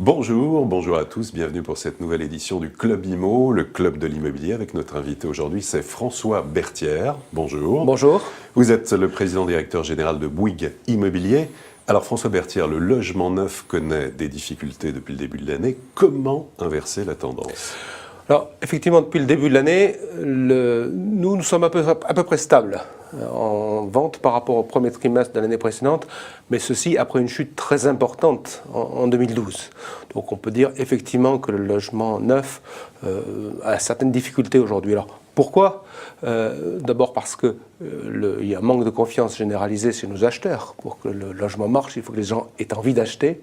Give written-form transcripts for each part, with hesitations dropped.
Bonjour à tous, bienvenue pour cette nouvelle édition du Club IMO, le club de l'immobilier, avec notre invité aujourd'hui, c'est François Berthière. Bonjour. Bonjour. Vous êtes le président directeur général de Bouygues Immobilier. Alors François Berthière, le logement neuf connaît des difficultés depuis le début de l'année. Comment inverser la tendance ? Alors, effectivement, depuis le début de l'année, nous sommes à peu près stables en vente par rapport au premier trimestre de l'année précédente, mais ceci après une chute très importante en 2012. Donc on peut dire effectivement que le logement neuf a certaines difficultés aujourd'hui. Alors pourquoi ? D'abord parce qu'il y a un manque de confiance généralisé chez nos acheteurs. Pour que le logement marche, il faut que les gens aient envie d'acheter.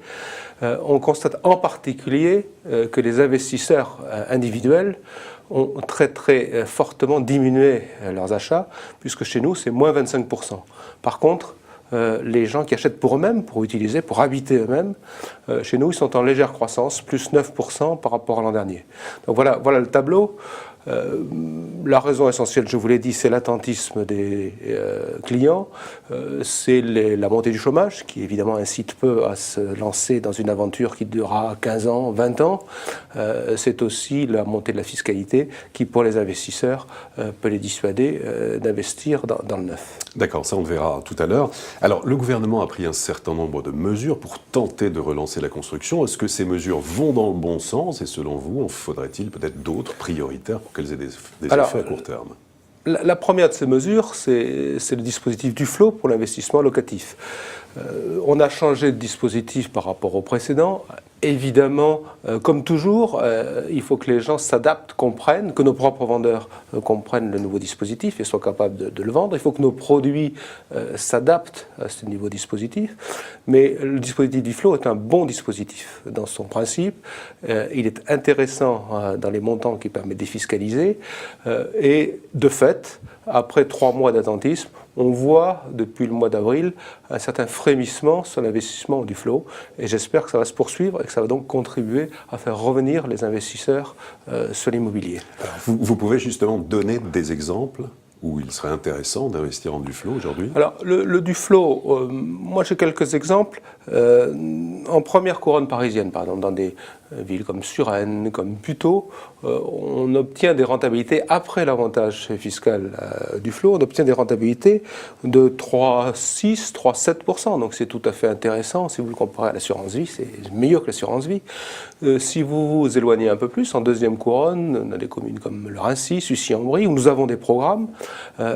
On constate en particulier que les investisseurs individuels ont très fortement diminué leurs achats, puisque chez nous, c'est moins 25%. Par contre, les gens qui achètent pour eux-mêmes, pour utiliser, pour habiter eux-mêmes, chez nous, ils sont en légère croissance, plus 9% par rapport à l'an dernier. Donc voilà le tableau. La raison essentielle, je vous l'ai dit, c'est l'attentisme des clients, c'est la montée du chômage qui évidemment incite peu à se lancer dans une aventure qui durera 15 ans, 20 ans. C'est aussi la montée de la fiscalité qui, pour les investisseurs, peut les dissuader d'investir dans le neuf. D'accord, ça on le verra tout à l'heure. Alors le gouvernement a pris un certain nombre de mesures pour tenter de relancer la construction. Est-ce que ces mesures vont dans le bon sens et selon vous, en faudrait-il peut-être d'autres prioritaires pour qu'elles aient des effets à court terme ? La première de ces mesures, c'est le dispositif Duflot pour l'investissement locatif. On a changé de dispositif par rapport au précédent. Évidemment, comme toujours, il faut que les gens s'adaptent, comprennent, que nos propres vendeurs comprennent le nouveau dispositif et soient capables de le vendre. Il faut que nos produits s'adaptent à ce nouveau dispositif. Mais le dispositif Duflot est un bon dispositif dans son principe. Il est intéressant dans les montants qui permettent de défiscaliser. Et de fait, après 3 mois d'attentisme, on voit depuis le mois d'avril un certain frémissement sur l'investissement du Duflot et j'espère que ça va se poursuivre et que ça va donc contribuer à faire revenir les investisseurs sur l'immobilier. Vous pouvez justement donner des exemples où il serait intéressant d'investir en Duflot aujourd'hui ? Alors, le Duflot, moi j'ai quelques exemples. En première couronne parisienne, par exemple, dans des villes comme Suresnes, comme Puteaux, on obtient des rentabilités après l'avantage fiscal du Duflot, on obtient des rentabilités de 3,6, 3,7%. Donc c'est tout à fait intéressant. Si vous le comparez à l'assurance vie, c'est mieux que l'assurance vie. Si vous vous éloignez un peu plus, en deuxième couronne, on a des communes comme le Raincy, Sucy-en-Brie, où nous avons des programmes,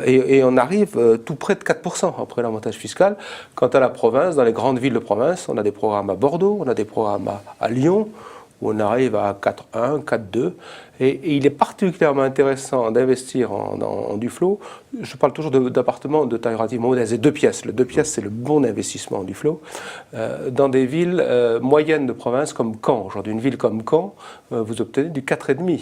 et on arrive tout près de 4% après l'avantage fiscal. Quant à la province, dans les grandes villes de province, on a des programmes à Bordeaux, on a des programmes à Lyon, où on arrive à 4,1, 4,2. Et il est particulièrement intéressant d'investir en Duflot. Je parle toujours d'appartements de taille relativement modeste, et 2 pièces. Le 2 pièces, c'est le bon investissement en Duflot. Dans des villes moyennes de province comme Caen. Aujourd'hui, une ville comme Caen, vous obtenez du 4,5.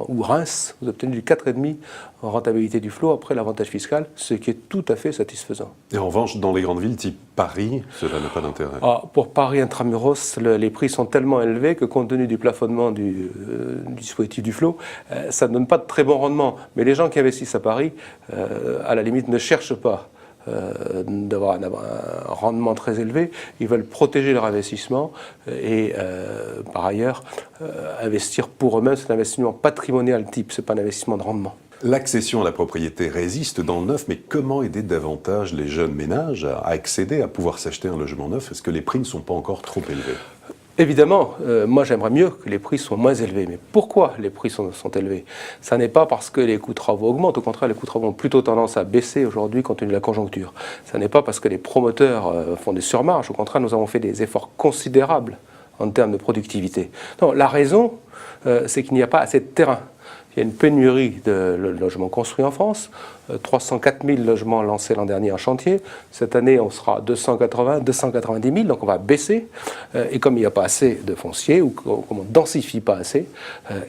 Ou Reims, vous obtenez du 4,5 en rentabilité Duflot après l'avantage fiscal, ce qui est tout à fait satisfaisant. Et en revanche, dans les grandes villes type Paris, cela n'a pas d'intérêt. Pour Paris intramuros, les prix sont tellement élevés que compte tenu du plafonnement du dispositif Duflot, ça ne donne pas de très bon rendement. Mais les gens qui investissent à Paris, à la limite, ne cherchent pas d'avoir un rendement très élevé. Ils veulent protéger leur investissement et, par ailleurs, investir pour eux-mêmes. C'est un investissement patrimonial type, ce n'est pas un investissement de rendement. L'accession à la propriété résiste dans le neuf, mais comment aider davantage les jeunes ménages à accéder, à pouvoir s'acheter un logement neuf ? Est-ce que les prix ne sont pas encore trop élevés ? Évidemment, moi j'aimerais mieux que les prix soient moins élevés. Mais pourquoi les prix sont élevés ? Ça n'est pas parce que les coûts de travaux augmentent. Au contraire, les coûts de travaux ont plutôt tendance à baisser aujourd'hui compte tenu de la conjoncture. Ça n'est pas parce que les promoteurs font des surmarges. Au contraire, nous avons fait des efforts considérables en termes de productivité. Non, la raison, c'est qu'il n'y a pas assez de terrain. Il y a une pénurie de logements construits en France, 304 000 logements lancés l'an dernier en chantier. Cette année, on sera à 280, 290 000, donc on va baisser. Et comme il n'y a pas assez de foncier, ou comme on ne densifie pas assez,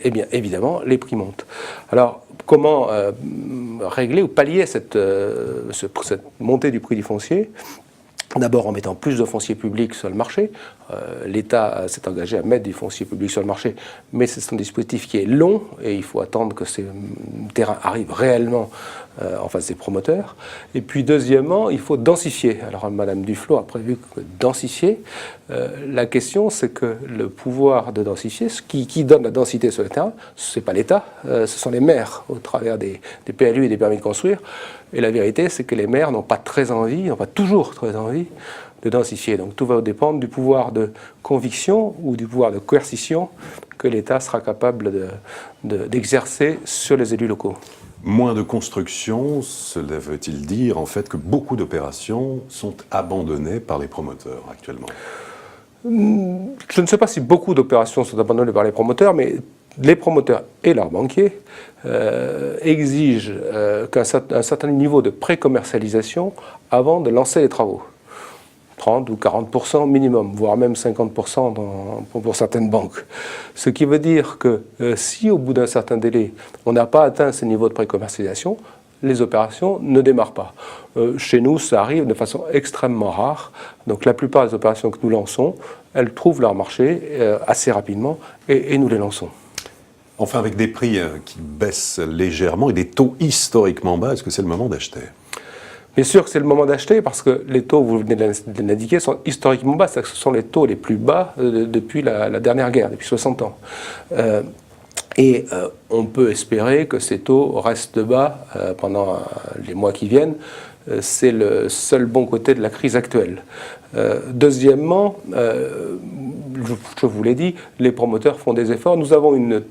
eh bien évidemment, les prix montent. Alors, comment régler ou pallier cette montée du prix du foncier ? D'abord en mettant plus de foncier public sur le marché. L'État s'est engagé à mettre du foncier public sur le marché, mais c'est un dispositif qui est long et il faut attendre que ces terrains arrivent réellement en face des promoteurs. Et puis deuxièmement, il faut densifier. Alors Madame Duflot a prévu que densifier. La question, c'est que le pouvoir de densifier, ce qui donne la densité sur le terrain, ce n'est pas l'État, ce sont les maires au travers des PLU et des permis de construire. Et la vérité, c'est que les maires n'ont pas toujours très envie de densifier. Donc tout va dépendre du pouvoir de conviction ou du pouvoir de coercition que l'État sera capable d'exercer sur les élus locaux. Moins de construction, cela veut-il dire en fait que beaucoup d'opérations sont abandonnées par les promoteurs actuellement? Je ne sais pas si beaucoup d'opérations sont abandonnées par les promoteurs, mais les promoteurs et leurs banquiers exigent un certain niveau de pré-commercialisation avant de lancer les travaux. 30 ou 40% minimum, voire même 50% pour certaines banques. Ce qui veut dire que si au bout d'un certain délai, on n'a pas atteint ce niveau de pré-commercialisation, les opérations ne démarrent pas. Chez nous, ça arrive de façon extrêmement rare. Donc la plupart des opérations que nous lançons, elles trouvent leur marché assez rapidement et nous les lançons. Enfin, avec des prix qui baissent légèrement et des taux historiquement bas, est-ce que c'est le moment d'acheter? Bien sûr que c'est le moment d'acheter parce que les taux, vous venez de l'indiquer, sont historiquement bas. C'est-à-dire que ce sont les taux les plus bas depuis la dernière guerre, depuis 60 ans. On peut espérer que ces taux restent bas pendant les mois qui viennent. C'est le seul bon côté de la crise actuelle. Deuxièmement, je vous l'ai dit, les promoteurs font des efforts. Nous avons une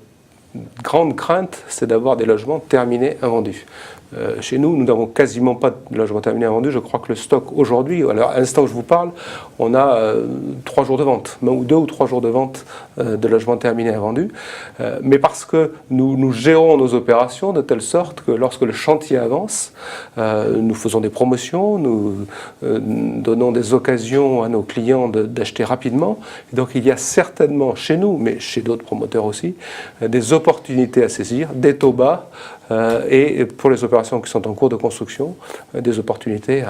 grande crainte, c'est d'avoir des logements terminés invendus. Chez nous, nous n'avons quasiment pas de logements terminés invendus. Je crois que le stock aujourd'hui, à l'instant où je vous parle, on a 3 jours de vente, 2 ou 3 jours de vente de logements terminés invendus. Mais parce que nous gérons nos opérations de telle sorte que lorsque le chantier avance, nous faisons des promotions, nous donnons des occasions à nos clients d'acheter rapidement. Et donc il y a certainement chez nous, mais chez d'autres promoteurs aussi, des opportunités à saisir, des taux bas, et pour les opérations qui sont en cours de construction, des opportunités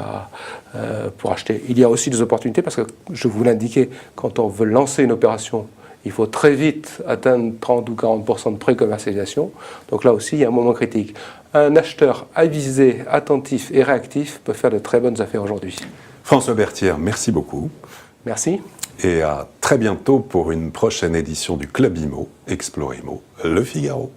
pour acheter. Il y a aussi des opportunités parce que, je vous l'indiquais, quand on veut lancer une opération, il faut très vite atteindre 30 ou 40% de pré-commercialisation. Donc là aussi, il y a un moment critique. Un acheteur avisé, attentif et réactif peut faire de très bonnes affaires aujourd'hui. François Berthière, merci beaucoup. Merci. Et à très bientôt pour une prochaine édition du Club Immo, Explore Immo, Le Figaro.